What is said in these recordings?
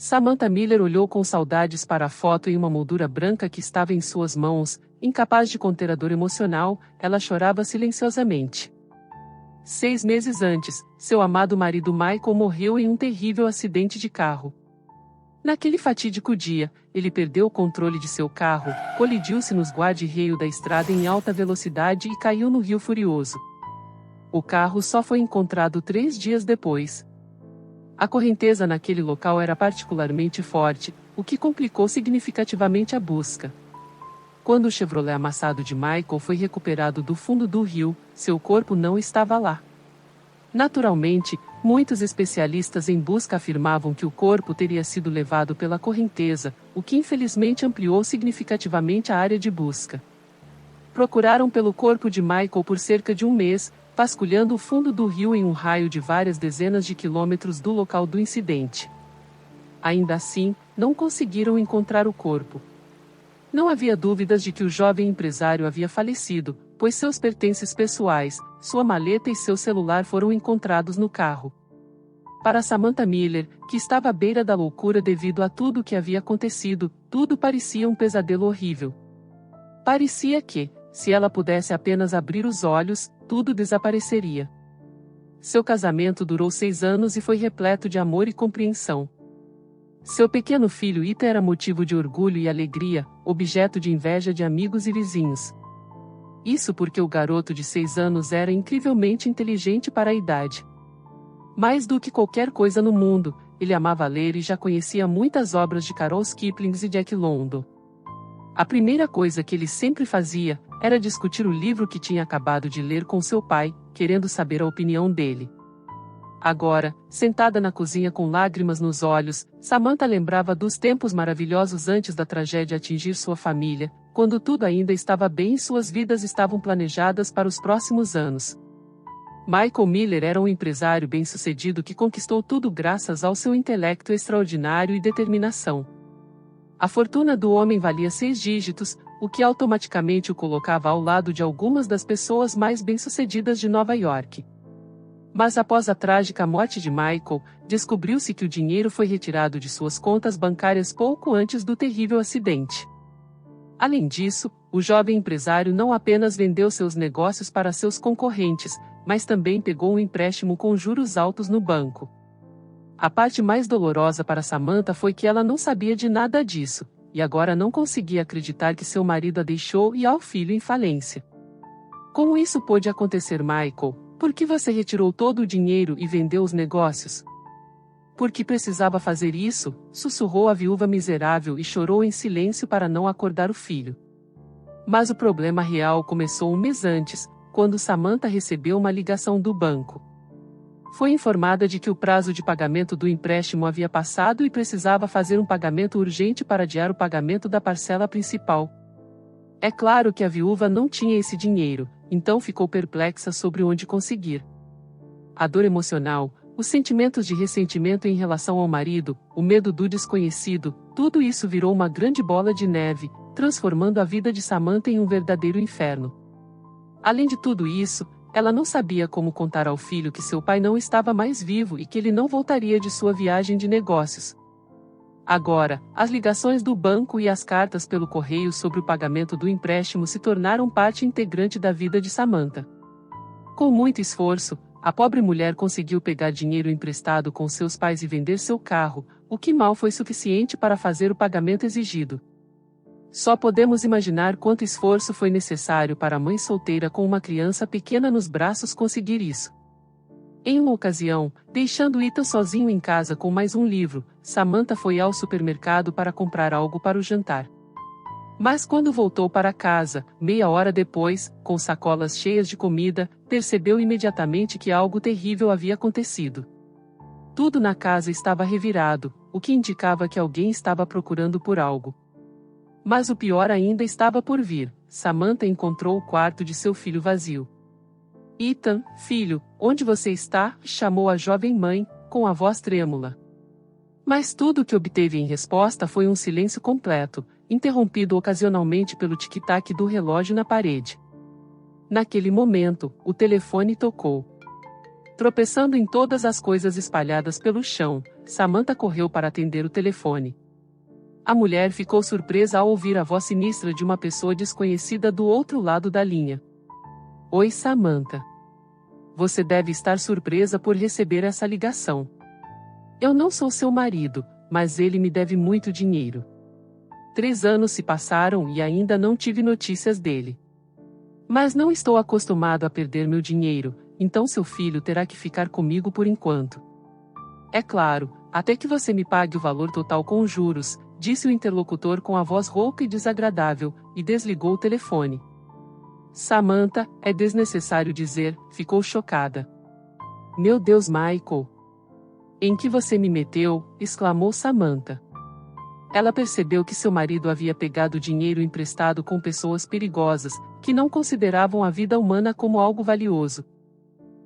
Samantha Miller olhou com saudades para a foto em uma moldura branca que estava em suas mãos. Incapaz de conter a dor emocional, ela chorava silenciosamente. 6 meses antes, seu amado marido Michael morreu em um terrível acidente de carro. Naquele fatídico dia, ele perdeu o controle de seu carro, colidiu-se nos guarda-reio da estrada em alta velocidade e caiu no rio furioso. O carro só foi encontrado 3 dias depois. A correnteza naquele local era particularmente forte, o que complicou significativamente a busca. Quando o Chevrolet amassado de Michael foi recuperado do fundo do rio, seu corpo não estava lá. Naturalmente, muitos especialistas em busca afirmavam que o corpo teria sido levado pela correnteza, o que infelizmente ampliou significativamente a área de busca. Procuraram pelo corpo de Michael por cerca de um mês, vasculhando o fundo do rio em um raio de várias dezenas de quilômetros do local do incidente. Ainda assim, não conseguiram encontrar o corpo. Não havia dúvidas de que o jovem empresário havia falecido, pois seus pertences pessoais, sua maleta e seu celular foram encontrados no carro. Para Samantha Miller, que estava à beira da loucura devido a tudo o que havia acontecido, tudo parecia um pesadelo horrível. Parecia que, se ela pudesse apenas abrir os olhos, tudo desapareceria. Seu casamento durou 6 anos e foi repleto de amor e compreensão. Seu pequeno filho Ethan era motivo de orgulho e alegria, objeto de inveja de amigos e vizinhos. Isso porque o garoto de 6 anos era incrivelmente inteligente para a idade. Mais do que qualquer coisa no mundo, ele amava ler e já conhecia muitas obras de Carol Kipling e Jack London. A primeira coisa que ele sempre fazia, era discutir o livro que tinha acabado de ler com seu pai, querendo saber a opinião dele. Agora, sentada na cozinha com lágrimas nos olhos, Samantha lembrava dos tempos maravilhosos antes da tragédia atingir sua família, quando tudo ainda estava bem e suas vidas estavam planejadas para os próximos anos. Michael Miller era um empresário bem-sucedido que conquistou tudo graças ao seu intelecto extraordinário e determinação. A fortuna do homem valia 6 dígitos, o que automaticamente o colocava ao lado de algumas das pessoas mais bem-sucedidas de Nova York. Mas após a trágica morte de Michael, descobriu-se que o dinheiro foi retirado de suas contas bancárias pouco antes do terrível acidente. Além disso, o jovem empresário não apenas vendeu seus negócios para seus concorrentes, mas também pegou um empréstimo com juros altos no banco. A parte mais dolorosa para Samantha foi que ela não sabia de nada disso, e agora não conseguia acreditar que seu marido a deixou e ao filho em falência. Como isso pôde acontecer, Michael? Por que você retirou todo o dinheiro e vendeu os negócios? Por que precisava fazer isso? Sussurrou a viúva miserável e chorou em silêncio para não acordar o filho. Mas o problema real começou um mês antes, quando Samantha recebeu uma ligação do banco. Foi informada de que o prazo de pagamento do empréstimo havia passado e precisava fazer um pagamento urgente para adiar o pagamento da parcela principal. É claro que a viúva não tinha esse dinheiro, então ficou perplexa sobre onde conseguir. A dor emocional, os sentimentos de ressentimento em relação ao marido, o medo do desconhecido, tudo isso virou uma grande bola de neve, transformando a vida de Samantha em um verdadeiro inferno. Além de tudo isso, ela não sabia como contar ao filho que seu pai não estava mais vivo e que ele não voltaria de sua viagem de negócios. Agora, as ligações do banco e as cartas pelo correio sobre o pagamento do empréstimo se tornaram parte integrante da vida de Samantha. Com muito esforço, a pobre mulher conseguiu pegar dinheiro emprestado com seus pais e vender seu carro, o que mal foi suficiente para fazer o pagamento exigido. Só podemos imaginar quanto esforço foi necessário para a mãe solteira com uma criança pequena nos braços conseguir isso. Em uma ocasião, deixando Ethan sozinho em casa com mais um livro, Samantha foi ao supermercado para comprar algo para o jantar. Mas quando voltou para casa, meia hora depois, com sacolas cheias de comida, percebeu imediatamente que algo terrível havia acontecido. Tudo na casa estava revirado, o que indicava que alguém estava procurando por algo. Mas o pior ainda estava por vir. Samantha encontrou o quarto de seu filho vazio. Ethan, filho, onde você está? Chamou a jovem mãe, com a voz trêmula. Mas tudo o que obteve em resposta foi um silêncio completo, interrompido ocasionalmente pelo tic-tac do relógio na parede. Naquele momento, o telefone tocou. Tropeçando em todas as coisas espalhadas pelo chão, Samantha correu para atender o telefone. A mulher ficou surpresa ao ouvir a voz sinistra de uma pessoa desconhecida do outro lado da linha. Oi, Samantha. Você deve estar surpresa por receber essa ligação. Eu não sou seu marido, mas ele me deve muito dinheiro. 3 anos se passaram e ainda não tive notícias dele. Mas não estou acostumado a perder meu dinheiro, então seu filho terá que ficar comigo por enquanto. É claro, até que você me pague o valor total com os juros, disse o interlocutor com a voz rouca e desagradável, e desligou o telefone. Samantha, é desnecessário dizer, ficou chocada. Meu Deus, Michael! Em que você me meteu? Exclamou Samantha. Ela percebeu que seu marido havia pegado dinheiro emprestado com pessoas perigosas, que não consideravam a vida humana como algo valioso.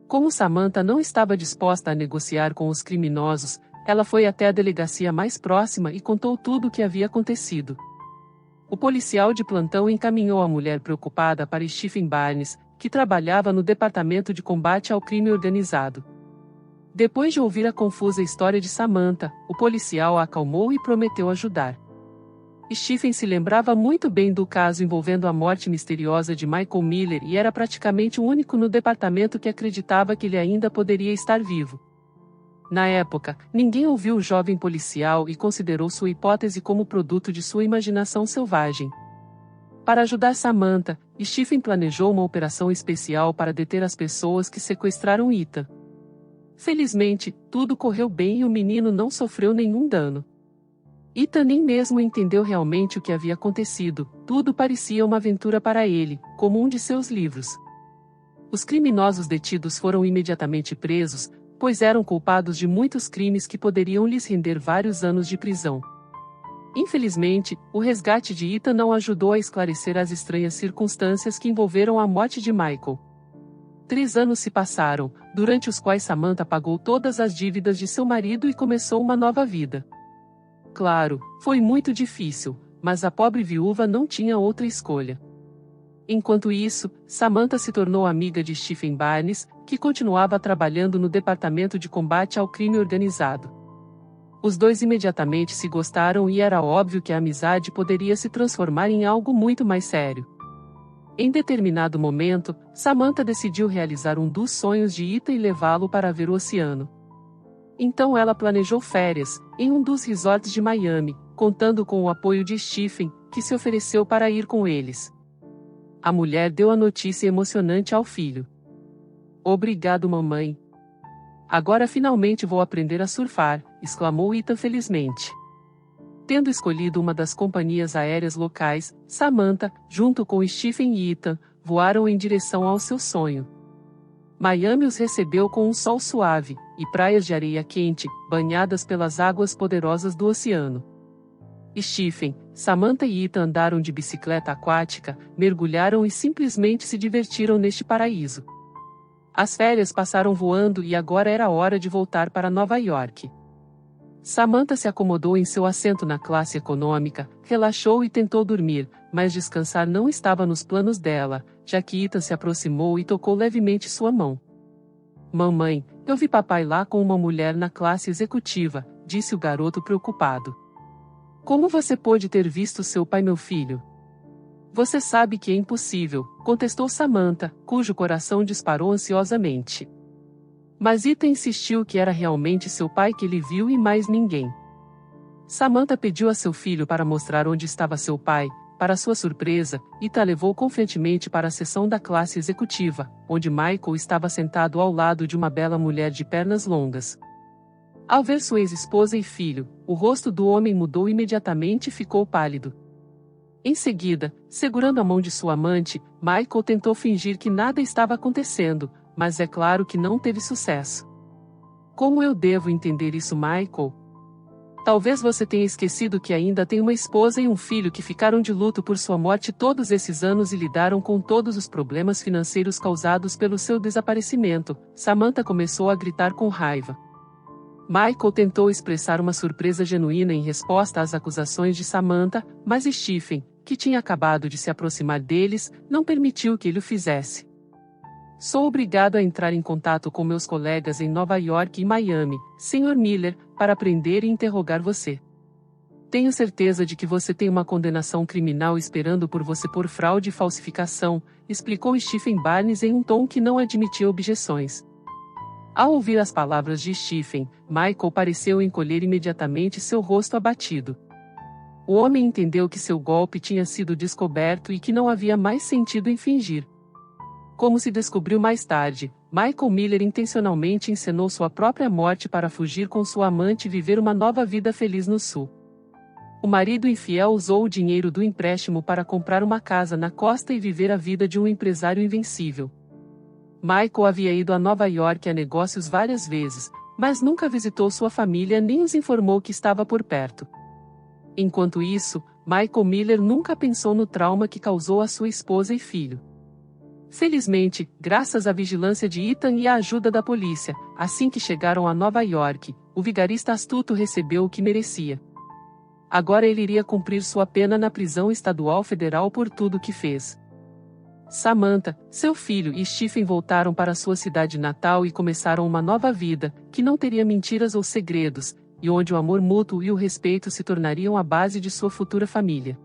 Como Samantha não estava disposta a negociar com os criminosos, ela foi até a delegacia mais próxima e contou tudo o que havia acontecido. O policial de plantão encaminhou a mulher preocupada para Stephen Barnes, que trabalhava no Departamento de Combate ao Crime Organizado. Depois de ouvir a confusa história de Samantha, o policial a acalmou e prometeu ajudar. Stephen se lembrava muito bem do caso envolvendo a morte misteriosa de Michael Miller e era praticamente o único no departamento que acreditava que ele ainda poderia estar vivo. Na época, ninguém ouviu o jovem policial e considerou sua hipótese como produto de sua imaginação selvagem. Para ajudar Samantha, Stephen planejou uma operação especial para deter as pessoas que sequestraram Ethan. Felizmente, tudo correu bem e o menino não sofreu nenhum dano. Ethan nem mesmo entendeu realmente o que havia acontecido, tudo parecia uma aventura para ele, como um de seus livros. Os criminosos detidos foram imediatamente presos, pois eram culpados de muitos crimes que poderiam lhes render vários anos de prisão. Infelizmente, o resgate de Ethan não ajudou a esclarecer as estranhas circunstâncias que envolveram a morte de Michael. 3 anos se passaram, durante os quais Samantha pagou todas as dívidas de seu marido e começou uma nova vida. Claro, foi muito difícil, mas a pobre viúva não tinha outra escolha. Enquanto isso, Samantha se tornou amiga de Stephen Barnes, que continuava trabalhando no Departamento de Combate ao Crime Organizado. Os dois imediatamente se gostaram e era óbvio que a amizade poderia se transformar em algo muito mais sério. Em determinado momento, Samantha decidiu realizar um dos sonhos de Ethan e levá-lo para ver o oceano. Então ela planejou férias, em um dos resorts de Miami, contando com o apoio de Stephen, que se ofereceu para ir com eles. A mulher deu a notícia emocionante ao filho. Obrigado, mamãe. Agora finalmente vou aprender a surfar, exclamou Ethan felizmente. Tendo escolhido uma das companhias aéreas locais, Samantha, junto com Stephen e Ethan, voaram em direção ao seu sonho. Miami os recebeu com um sol suave, e praias de areia quente, banhadas pelas águas poderosas do oceano. Stephen, Samantha e Ethan andaram de bicicleta aquática, mergulharam e simplesmente se divertiram neste paraíso. As férias passaram voando e agora era hora de voltar para Nova York. Samantha se acomodou em seu assento na classe econômica, relaxou e tentou dormir, mas descansar não estava nos planos dela, já que Ethan se aproximou e tocou levemente sua mão. Mamãe, eu vi papai lá com uma mulher na classe executiva, disse o garoto preocupado. Como você pôde ter visto seu pai, meu filho? Você sabe que é impossível, contestou Samantha, cujo coração disparou ansiosamente. Mas Ethan insistiu que era realmente seu pai que ele viu e mais ninguém. Samantha pediu a seu filho para mostrar onde estava seu pai. Para sua surpresa, Ethan levou confiantemente para a seção da classe executiva, onde Michael estava sentado ao lado de uma bela mulher de pernas longas. Ao ver sua ex-esposa e filho, o rosto do homem mudou imediatamente e ficou pálido. Em seguida, segurando a mão de sua amante, Michael tentou fingir que nada estava acontecendo, mas é claro que não teve sucesso. Como eu devo entender isso, Michael? Talvez você tenha esquecido que ainda tem uma esposa e um filho que ficaram de luto por sua morte todos esses anos e lidaram com todos os problemas financeiros causados pelo seu desaparecimento. Samantha começou a gritar com raiva. Michael tentou expressar uma surpresa genuína em resposta às acusações de Samantha, mas Stephen, que tinha acabado de se aproximar deles, não permitiu que ele o fizesse. Sou obrigado a entrar em contato com meus colegas em Nova York e Miami, Sr. Miller, para prender e interrogar você. Tenho certeza de que você tem uma condenação criminal esperando por você por fraude e falsificação, explicou Stephen Barnes em um tom que não admitia objeções. Ao ouvir as palavras de Stephen, Michael pareceu encolher imediatamente seu rosto abatido. O homem entendeu que seu golpe tinha sido descoberto e que não havia mais sentido em fingir. Como se descobriu mais tarde, Michael Miller intencionalmente encenou sua própria morte para fugir com sua amante e viver uma nova vida feliz no Sul. O marido infiel usou o dinheiro do empréstimo para comprar uma casa na costa e viver a vida de um empresário invencível. Michael havia ido a Nova York a negócios várias vezes, mas nunca visitou sua família nem os informou que estava por perto. Enquanto isso, Michael Miller nunca pensou no trauma que causou a sua esposa e filho. Felizmente, graças à vigilância de Ethan e à ajuda da polícia, assim que chegaram a Nova York, o vigarista astuto recebeu o que merecia. Agora ele iria cumprir sua pena na prisão estadual federal por tudo que fez. Samantha, seu filho e Stephen voltaram para sua cidade natal e começaram uma nova vida, que não teria mentiras ou segredos, e onde o amor mútuo e o respeito se tornariam a base de sua futura família.